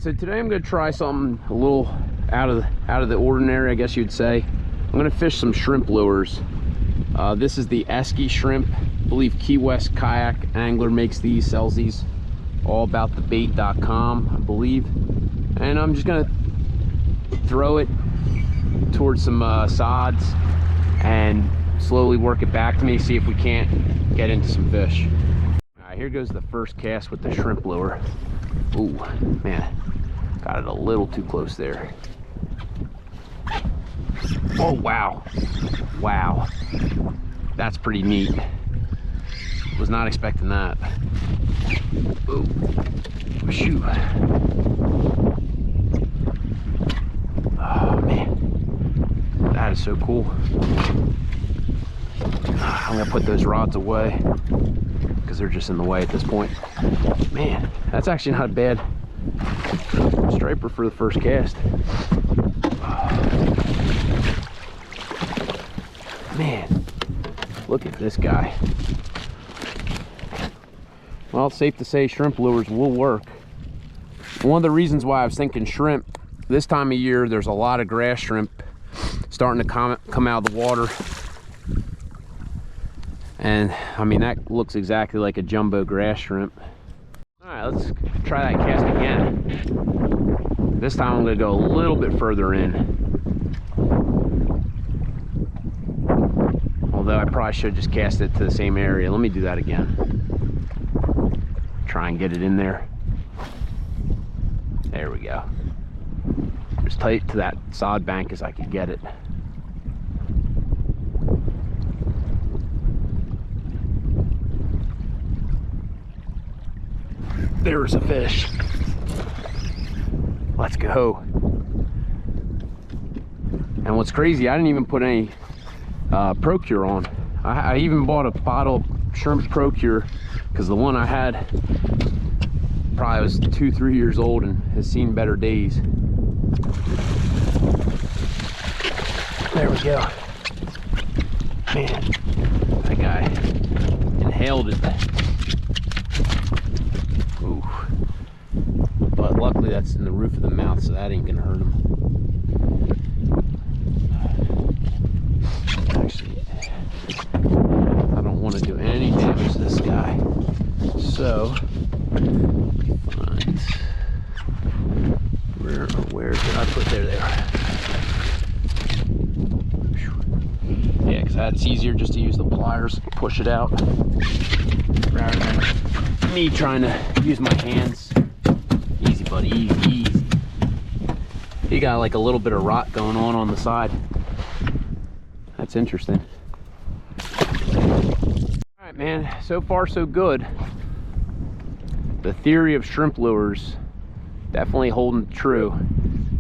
right, so today I'm going to try something a little out of the ordinary, I guess you'd say. I'm going to fish some shrimp lures. This is the Esky Shrimp. I believe Key West Kayak Angler makes these, sells these. Allaboutthebait.com, I believe. And I'm just going to throw it towards some sods and slowly work it back to me, see if we can't get into some fish. All right, here goes the first cast with the shrimp lure. Ooh, man, got it a little too close there. Oh, wow. Wow. That's pretty neat. Was not expecting that. Ooh, shoot. Oh, man. That is so cool. I'm gonna put those rods away because they're just in the way at this point. Man, that's actually not a bad striper for the first cast. Man, look at this guy. Well, it's safe to say shrimp lures will work. One of the reasons why I was thinking shrimp, this time of year there's a lot of grass shrimp starting to come out of the water. And I mean, that looks exactly like a jumbo grass shrimp. All right, let's try that cast again. This time I'm gonna go a little bit further in. Although I probably should just cast it to the same area. Let me do that again. Try and get it in there. There we go. As tight to that sod bank as I could get it. There's a fish. Let's go. And what's crazy, I didn't even put any Procure on. I even bought a bottle of shrimp Procure because the one I had probably was 2-3 years old and has seen better days. There we go. Man, that guy inhaled it. Ooh. But luckily that's in the roof of the mouth, so that ain't gonna hurt him. Actually, I don't want to do any damage to this guy. So, find where did I put there? Yeah, because that's easier just to use the pliers, push it out, rather than me trying to use my hands. Easy, buddy, easy, easy. You got like a little bit of rot going on the side. That's interesting. All right, man, so far so good. The theory of shrimp lures definitely holding true.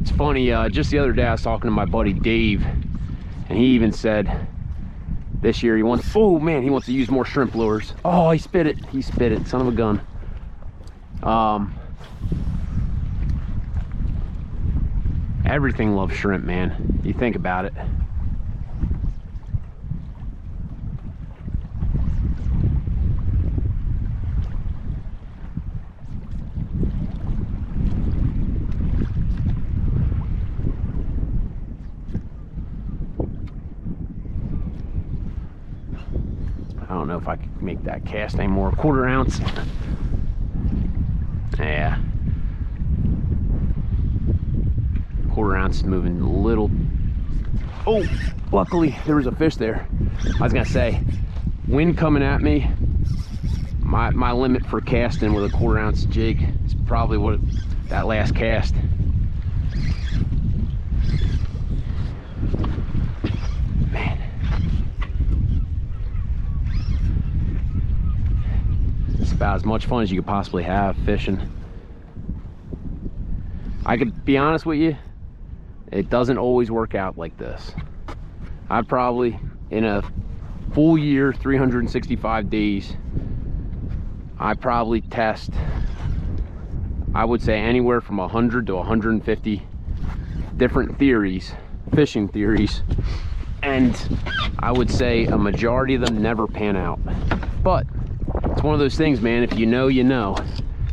It's funny, just the other day I was talking to my buddy Dave, and he even said this year he wants, oh man, he wants to use more shrimp lures. Oh, he spit it, son of a gun. Everything loves shrimp, man. You think about it. I don't know if I could make that cast anymore. 1/4 ounce. Yeah. 1/4 ounce is moving a little. Oh, luckily there was a fish there. I was gonna say, wind coming at me, my limit for casting with a 1/4 ounce jig is probably what that last cast. Man. It's about as much fun as you could possibly have fishing. I could be honest with you, it doesn't always work out like this. I probably, in a full year, 365 days, I probably test, I would say anywhere from 100 to 150 different theories, fishing theories, and I would say a majority of them never pan out. But it's one of those things, man, if you know, you know.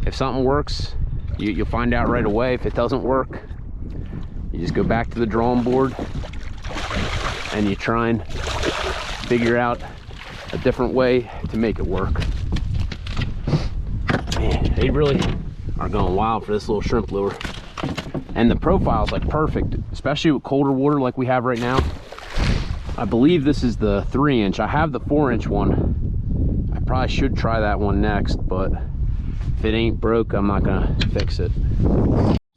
If something works, You'll find out right away. If it doesn't work, you just go back to the drawing board and you try and figure out a different way to make it work. Man, they really are going wild for this little shrimp lure. And the profile's like perfect, especially with colder water like we have right now. I believe this is the 3-inch. I have the 4-inch one. I probably should try that one next, but if it ain't broke, I'm not gonna fix it.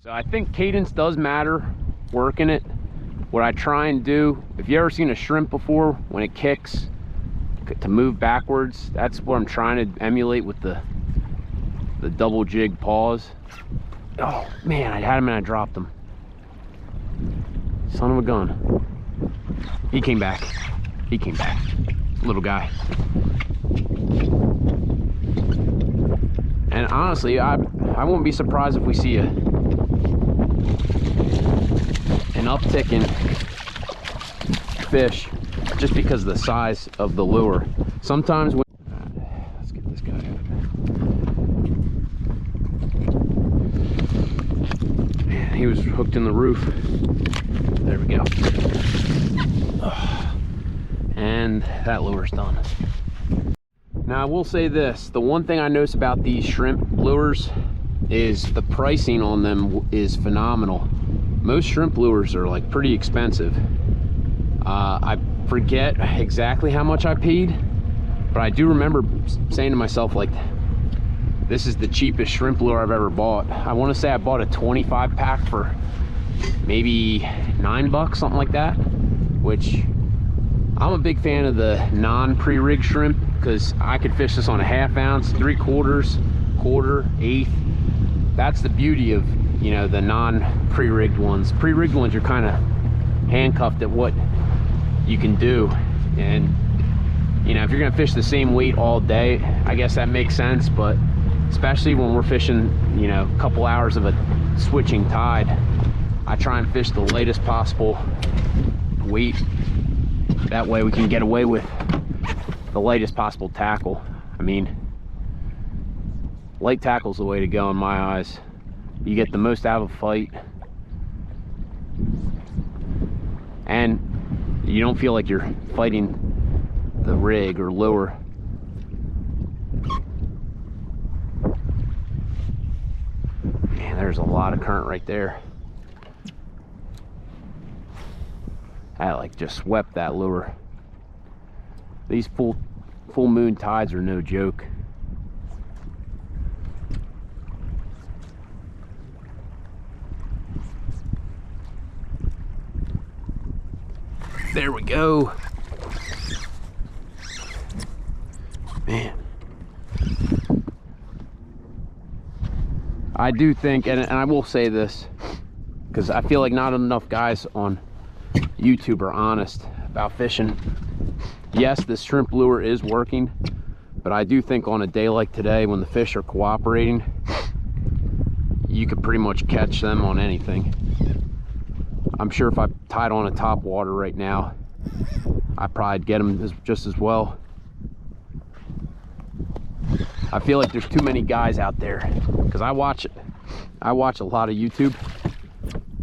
So I think cadence does matter working it. What I try and do, if you ever seen a shrimp before, when it kicks to move backwards, that's what I'm trying to emulate with the double jig pause. Oh man, I had him and I dropped him. Son of a gun. He came back. He came back. Little guy. And honestly, I won't be surprised if we see an uptick in fish just because of the size of the lure. Sometimes when let's get this guy out. Man, he was hooked in the roof. There we go. And that lure's done. Now I will say this, the one thing I notice about these shrimp lures is the pricing on them is phenomenal. Most shrimp lures are like pretty expensive. I forget exactly how much I paid, but I do remember saying to myself, like, this is the cheapest shrimp lure I've ever bought. I want to say I bought a 25 pack for maybe $9, something like that, which I'm a big fan of the non-pre-rig shrimp because I could fish this on a 1/2 ounce, 3/4, quarter, 1/8. That's the beauty of, you know, the non-pre-rigged ones. Pre-rigged ones, you're kind of handcuffed at what you can do. And, you know, if you're gonna fish the same weight all day, I guess that makes sense, but especially when we're fishing, you know, a couple hours of a switching tide, I try and fish the lightest possible weight. That way we can get away with the lightest possible tackle. I mean, light tackle's the way to go in my eyes. You get the most out of a fight, and you don't feel like you're fighting the rig or lure. Man, there's a lot of current right there. I like just swept that lure. These full moon tides are no joke. There we go. Man. I do think, and I will say this, because I feel like not enough guys on YouTube are honest about fishing. Yes, this shrimp lure is working, but I do think on a day like today when the fish are cooperating, you could pretty much catch them on anything. I'm sure if I tied on a top water right now, I'd probably get them just as well. I feel like there's too many guys out there, because I watch a lot of YouTube,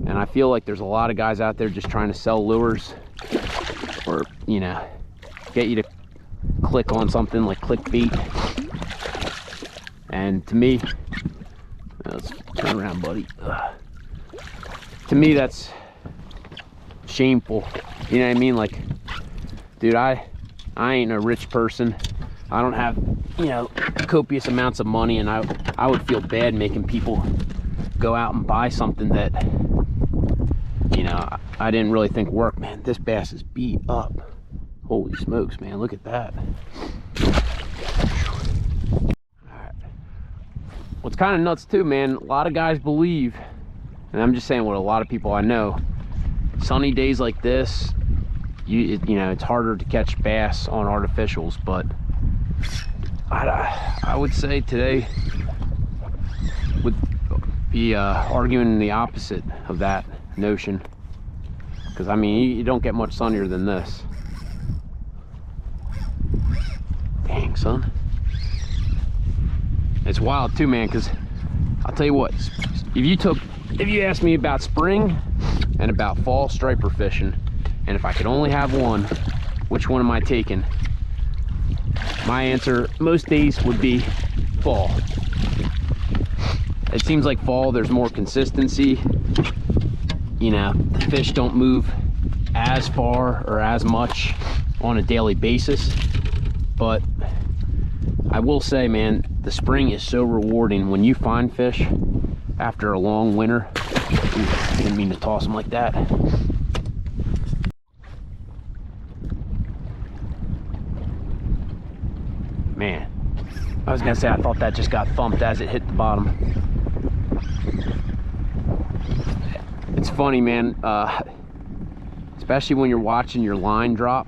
and I feel like there's a lot of guys out there just trying to sell lures, or, you know, get you to click on something like clickbait. And to me, let's turn around, buddy. To me, that's shameful. You know what I mean? Like, dude, I ain't a rich person. I don't have, you know, copious amounts of money, and I would feel bad making people go out and buy something that, you know, I didn't really think worked. Man, this bass is beat up. Holy smokes, man, look at that. Alright. What's kind of nuts too, man, a lot of guys believe, and I'm just saying what a lot of people I know, sunny days like this, you know, it's harder to catch bass on artificials, but I would say today would be arguing the opposite of that notion, because I mean, you don't get much sunnier than this. Dang, son. It's wild too, man, because I'll tell you what, if you asked me about spring and about fall striper fishing, and if I could only have one, which one am I taking? My answer most days would be fall. It seems like fall, there's more consistency. You know, the fish don't move as far or as much on a daily basis. But I will say, man, the spring is so rewarding when you find fish after a long winter. Ooh, didn't mean to toss them like that. Man, I was gonna say, I thought that just got thumped as it hit the bottom. It's funny, man, especially when you're watching your line drop.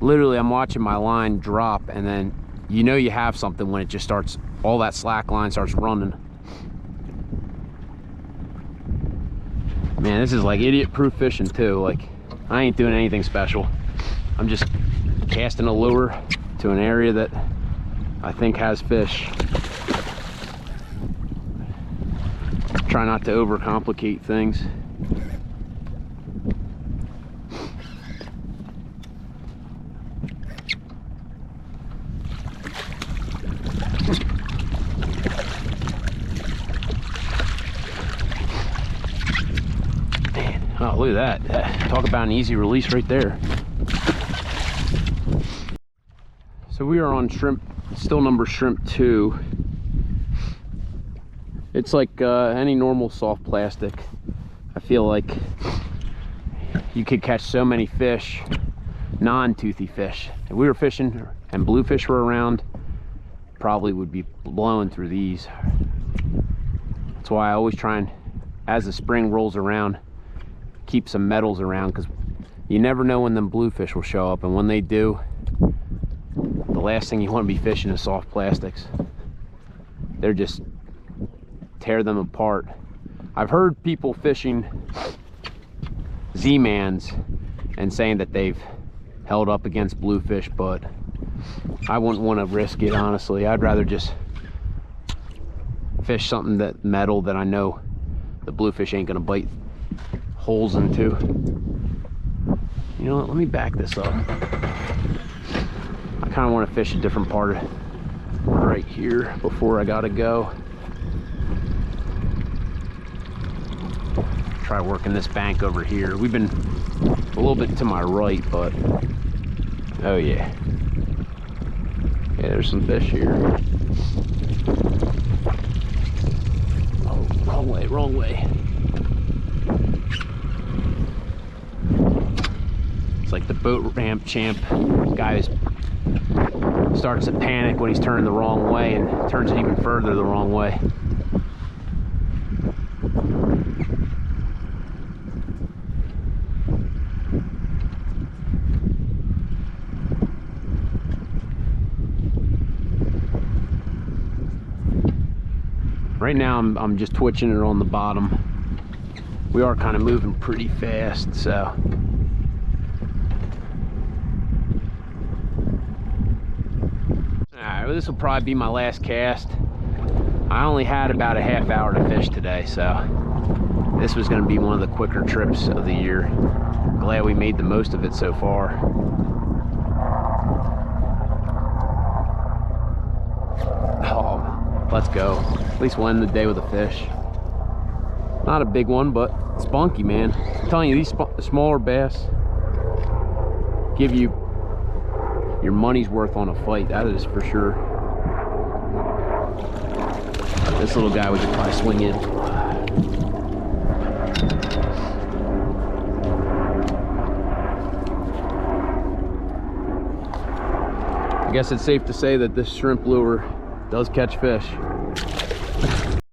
Literally, I'm watching my line drop, and then you know you have something when it just starts, all that slack line starts running. Man, this is like idiot-proof fishing too. Like, I ain't doing anything special. I'm just casting a lure to an area that I think has fish. Try not to overcomplicate things. Man, oh, look at that. Talk about an easy release right there. So we are on shrimp, still number shrimp 2. It's like any normal soft plastic. I feel like you could catch so many fish, non-toothy fish. If we were fishing and bluefish were around, probably would be blowing through these. That's why I always try and, as the spring rolls around, keep some metals around, because you never know when them bluefish will show up, and when they do, the last thing you want to be fishing is soft plastics. They're just tear them apart. I've heard people fishing Z-Mans and saying that they've held up against bluefish, but I wouldn't want to risk it, honestly. I'd rather just fish something that metal that I know the bluefish ain't gonna bite holes into. You know what, let me back this up. I kind of want to fish a different part of right here before I gotta go. Try working this bank over here. We've been a little bit to my right, but oh yeah. Yeah, there's some fish here. Oh, wrong way, wrong way. It's like the boat ramp champ. Guy starts to panic when he's turning the wrong way and turns it even further the wrong way. Right now I'm just twitching it on the bottom. We are kind of moving pretty fast, so. Alright, well, this will probably be my last cast. I only had about a half hour to fish today, so this was going to be one of the quicker trips of the year. Glad we made the most of it so far. Oh, let's go. At least we'll end the day with a fish. Not a big one, but spunky, man. I'm telling you, these smaller bass give you your money's worth on a fight. That is for sure. This little guy we could probably swing in. I guess it's safe to say that this shrimp lure does catch fish.